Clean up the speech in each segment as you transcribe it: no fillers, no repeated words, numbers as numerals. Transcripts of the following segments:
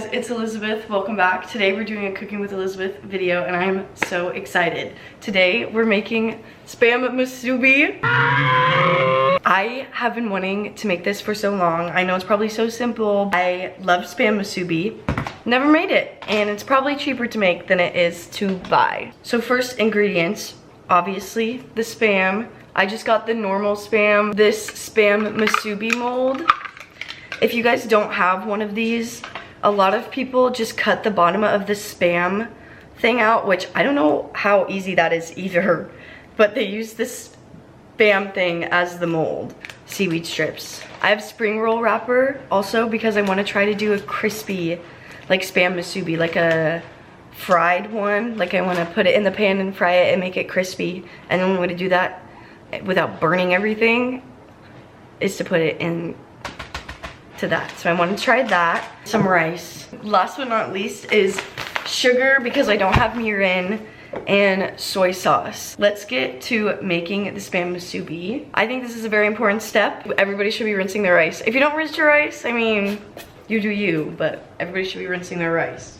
guys, it's Elizabeth. Welcome back. Today we're doing a cooking with Elizabeth video and I'm so excited. Today we're making Spam Musubi. I have been wanting to make this for so long. I know it's probably so simple. I love Spam Musubi. Never made it, and it's probably cheaper to make than it is to buy. So first ingredients, obviously the Spam. I just got the normal Spam, this Spam Musubi mold. If you guys don't have one of these, a lot of people just cut the bottom of the Spam thing out, which I don't know how easy that is either, but they use this Spam thing as the mold. Seaweed strips. I have spring roll wrapper also because I want to try to do a crispy, like Spam Musubi, like a fried one. Like I want to put it in the pan and fry it and make it crispy. And the only way to do that without burning everything is to put it in to that. So I want to try that. Some rice. Last but not least is sugar because I don't have mirin, and soy sauce. Let's get to making the Spam Musubi. I think this is a very important step. Everybody should be rinsing their rice. If you don't rinse your rice, I mean, you do you, but everybody should be rinsing their rice.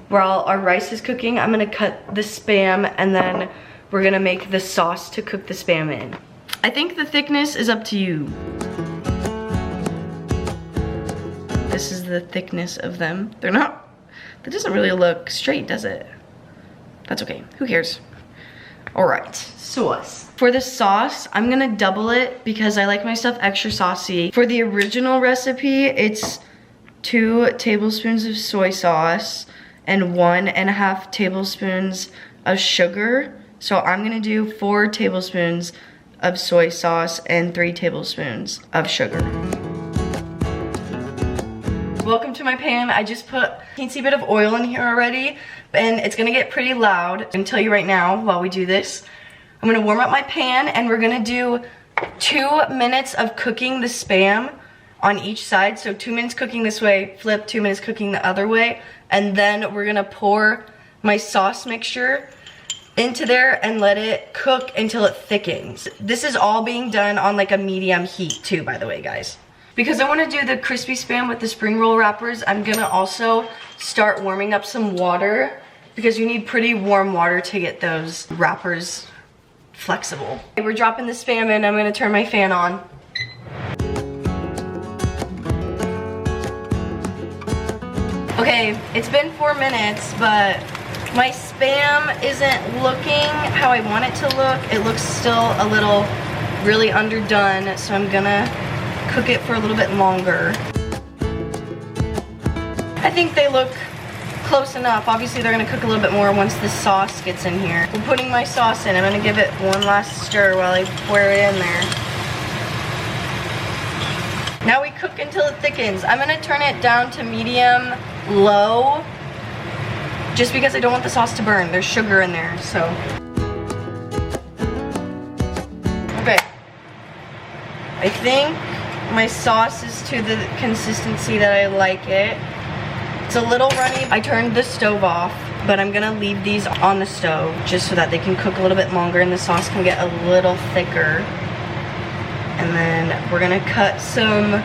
While our rice is cooking, I'm gonna cut the Spam and then we're gonna make the sauce to cook the Spam in. I think the thickness is up to you. This is the thickness of them. They're not, that doesn't really look straight, does it? That's okay, who cares? All right, sauce. For the sauce, I'm gonna double it because I like my stuff extra saucy. For the original recipe, it's 2 tablespoons of soy sauce and 1.5 tablespoons of sugar. So I'm gonna do 4 tablespoons of soy sauce and 3 tablespoons of sugar. Welcome to my pan. I just put a teensy bit of oil in here already, and it's gonna get pretty loud. I can tell you right now while we do this. I'm gonna warm up my pan and we're gonna do 2 minutes of cooking the Spam on each side. So 2 minutes cooking this way, flip, 2 minutes cooking the other way, and then we're gonna pour my sauce mixture into there and let it cook until it thickens. This is all being done on like a medium heat too, by the way, guys. Because I want to do the crispy Spam with the spring roll wrappers, I'm gonna also start warming up some water because you need pretty warm water to get those wrappers flexible. Okay, we're dropping the Spam in. I'm gonna turn my fan on. Okay, it's been 4 minutes, but my Spam isn't looking how I want it to look. It looks still a little really underdone, so I'm gonna cook it for a little bit longer. I think they look close enough. Obviously they're gonna cook a little bit more once the sauce gets in here. I'm putting my sauce in. I'm gonna give it one last stir while I pour it in there. Now we cook until it thickens. I'm gonna turn it down to medium low just because I don't want the sauce to burn. There's sugar in there, so. Okay. I think my sauce is to the consistency that I like it. It's a little runny. I turned the stove off, but I'm gonna leave these on the stove just so that they can cook a little bit longer and the sauce can get a little thicker. And then we're gonna cut some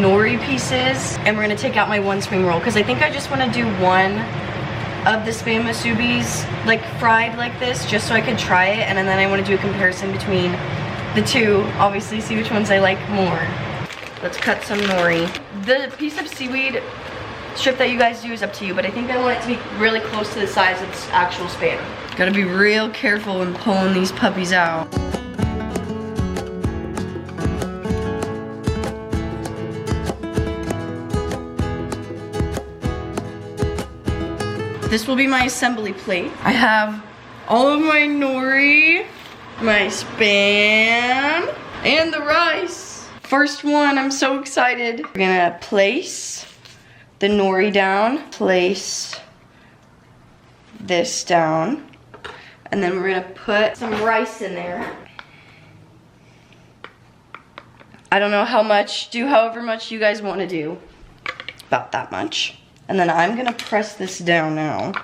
nori pieces and we're gonna take out my 1 spring roll because I think I just wanna do 1 of the Spam Musubis like fried like this just so I could try it, and then I wanna do a comparison between the 2, obviously see which ones I like more. Let's cut some nori. The piece of seaweed strip that you guys do is up to you, but I think I want it to be really close to the size of the actual Spam. Gotta be real careful when pulling these puppies out. This will be my assembly plate. I have all of my nori, my Spam, and the rice. First one, I'm so excited. We're gonna place the nori down, place this down, and then we're gonna put some rice in there. I don't know how much, do however much you guys wanna do. About that much. And then I'm gonna press this down now,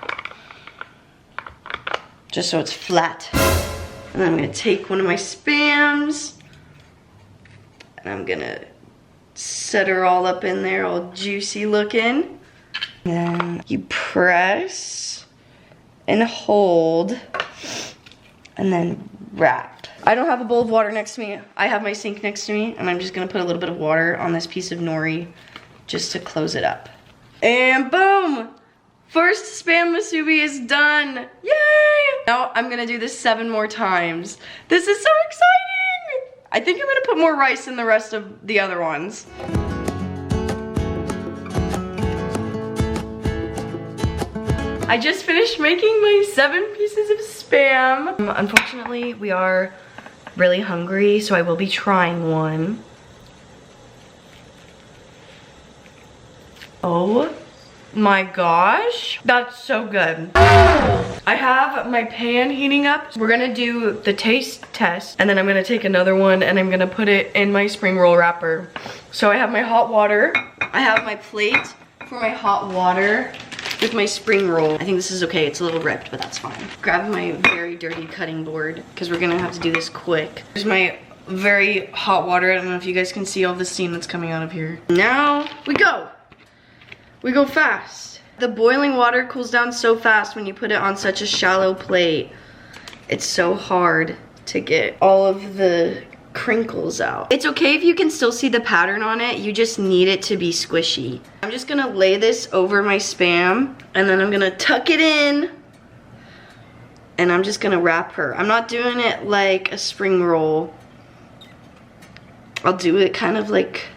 just so it's flat. And then I'm gonna take one of my Spams, and I'm gonna set her all up in there, all juicy looking. Then you press and hold and then wrap. I don't have a bowl of water next to me. I have my sink next to me, and I'm just gonna put a little bit of water on this piece of nori just to close it up. And boom! First Spam Musubi is done. Yay! Now I'm gonna do this 7 more times. This is so exciting! I think I'm gonna put more rice in the rest of the other ones. I just finished making my 7 pieces of Spam. Unfortunately, we are really hungry, so I will be trying one. Oh my gosh, that's so good. I have my pan heating up. We're gonna do the taste test, and then I'm gonna take another one and I'm gonna put it in my spring roll wrapper. So I have my hot water. I have my plate for my hot water with my spring roll. I think this is okay. It's a little ripped, but that's fine. Grab my very dirty cutting board because we're gonna have to do this quick. There's my very hot water. I don't know if you guys can see all the steam that's coming out of here. Now we go. We go fast. The boiling water cools down so fast when you put it on such a shallow plate. It's so hard to get all of the crinkles out. It's okay if you can still see the pattern on it. You just need it to be squishy. I'm just gonna lay this over my Spam, and then I'm gonna tuck it in, and I'm just gonna wrap her. I'm not doing it like a spring roll. I'll do it kind of like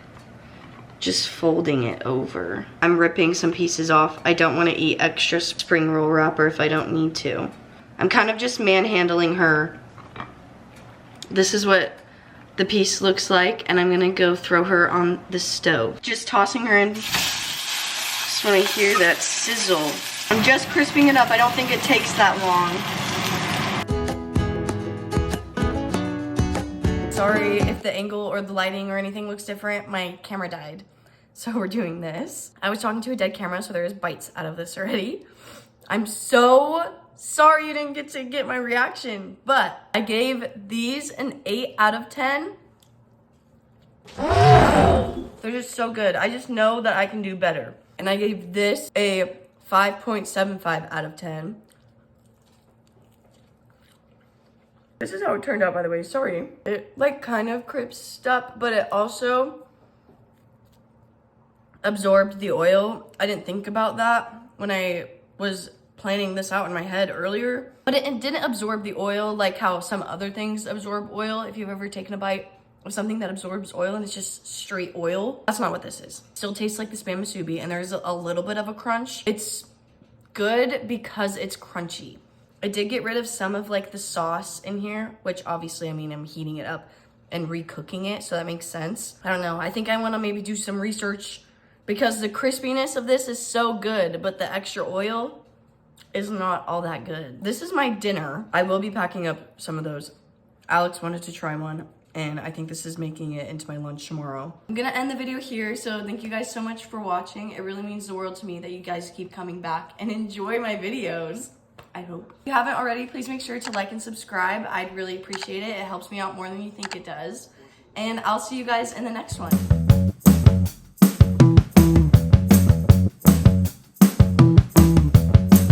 just folding it over. I'm ripping some pieces off. I don't want to eat extra spring roll wrapper if I don't need to. I'm kind of just manhandling her. This is what the piece looks like, and I'm gonna go throw her on the stove. Just tossing her in. Just when I hear that sizzle. I'm just crisping it up. I don't think it takes that long. Sorry if the angle or the lighting or anything looks different. My camera died, so we're doing this. I was talking to a dead camera, so there's bites out of this already. I'm so sorry you didn't get to get my reaction, but I gave these an 8 out of 10. They're just so good. I just know that I can do better. And I gave this a 5.75 out of 10. This is how it turned out, by the way. Sorry. It like kind of crisped up, but it also absorbed the oil. I didn't think about that when I was planning this out in my head earlier, but it didn't absorb the oil like how some other things absorb oil. If you've ever taken a bite of something that absorbs oil and it's just straight oil, that's not what this is. Still tastes like the Spam Musubi, and there's a little bit of a crunch. It's good because it's crunchy. I did get rid of some of like the sauce in here, which obviously, I mean, I'm heating it up and recooking it, so that makes sense. I don't know. I think I want to maybe do some research because the crispiness of this is so good, but the extra oil is not all that good. This is my dinner. I will be packing up some of those. Alex wanted to try one, and I think this is making it into my lunch tomorrow. I'm gonna end the video here, so thank you guys so much for watching. It really means the world to me that you guys keep coming back and enjoy my videos. I hope. If you haven't already, please make sure to like and subscribe. I'd really appreciate it. It helps me out more than you think it does. And I'll see you guys in the next one.